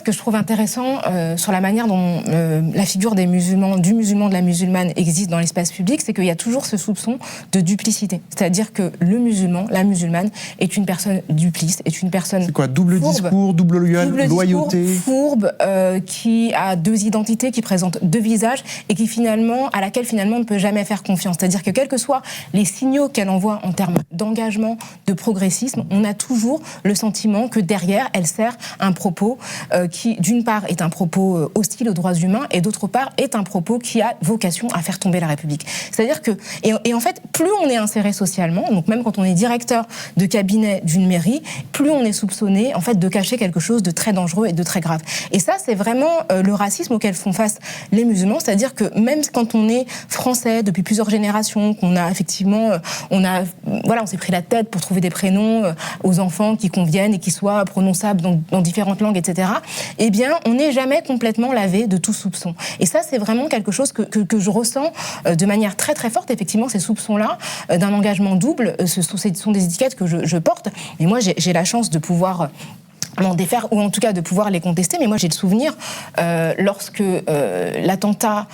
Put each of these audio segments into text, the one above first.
que je trouve intéressant sur la manière dont la figure des musulmans, du musulman, de la musulmane existe dans l'espace public, c'est qu'il y a toujours ce soupçon de duplicité. C'est-à-dire que le musulman, la musulmane, est une personne duplice, est une personne c'est quoi, double fourbe, discours, double loyauté, fourbe, qui a deux identités, qui présente deux visages et qui finalement, à laquelle finalement on ne peut jamais faire confiance. C'est-à-dire que quels que soient les signaux qu'elle envoie en termes d'engagement, de progressisme, on a toujours le sentiment que derrière, elle sert un propos qui, d'une part, est un propos hostile aux droits humains et d'autre part, est un propos qui a vocation à faire tomber la République. C'est-à-dire que, et en fait, plus on est inséré socialement, donc même quand on est directeur de cabinet d'une mairie, plus on est soupçonné, en fait, de cacher quelque chose de très dangereux et de très grave. Et ça, c'est vraiment le racisme auquel font face les musulmans, c'est-à-dire que même quand on est français depuis plusieurs générations, qu'on a effectivement, on s'est pris la tête pour trouver des prénoms aux enfants qui conviennent et qui soient prononçables dans différentes langues, etc. Eh bien, on n'est jamais complètement lavé de tout soupçon. Et ça, c'est vraiment quelque chose que je ressens de manière très très forte. Effectivement, ces soupçons-là d'un engagement double, ce sont des étiquettes que je porte. Et moi, j'ai la chance de pouvoir m'en défaire, ou en tout cas de pouvoir les contester. Mais moi, j'ai le souvenir, lorsque l'attentat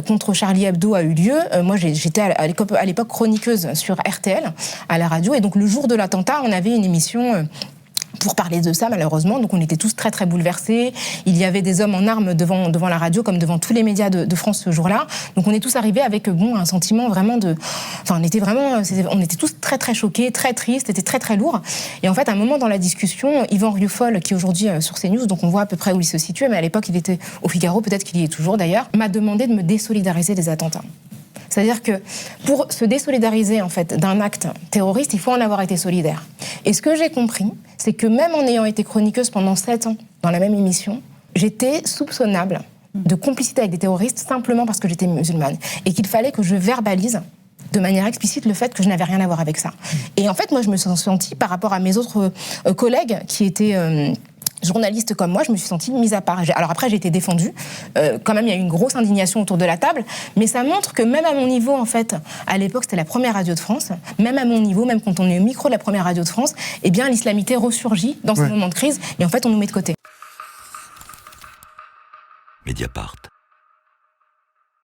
contre Charlie Hebdo a eu lieu, moi, j'étais à l'époque chroniqueuse sur RTL, à la radio, et donc le jour de l'attentat, on avait une émission pour parler de ça, malheureusement. Donc on était tous très très bouleversés. Il y avait des hommes en armes devant la radio, comme devant tous les médias de France ce jour-là. Donc on est tous arrivés avec un sentiment vraiment de... Enfin, on était tous très très choqués, très tristes, c'était très très lourd. Et en fait, à un moment dans la discussion, Yvan Rieufol, qui est aujourd'hui sur CNews, donc on voit à peu près où il se situait, mais à l'époque il était au Figaro, peut-être qu'il y est toujours d'ailleurs, m'a demandé de me désolidariser des attentats. C'est-à-dire que pour se désolidariser en fait d'un acte terroriste, il faut en avoir été solidaire. Et ce que j'ai compris, c'est que même en ayant été chroniqueuse pendant 7 ans dans la même émission, j'étais soupçonnable de complicité avec des terroristes simplement parce que j'étais musulmane. Et qu'il fallait que je verbalise de manière explicite le fait que je n'avais rien à voir avec ça. Et en fait, moi, je me suis sentie, par rapport à mes autres collègues qui étaient... journaliste comme moi, je me suis sentie mise à part. Alors après, j'ai été défendue. Quand même, il y a eu une grosse indignation autour de la table. Mais ça montre que même à mon niveau, en fait, à l'époque, c'était la première radio de France. Même à mon niveau, même quand on est au micro de la première radio de France, eh bien, l'islamité ressurgit dans ces moments de crise. Et en fait, on nous met de côté. Mediapart.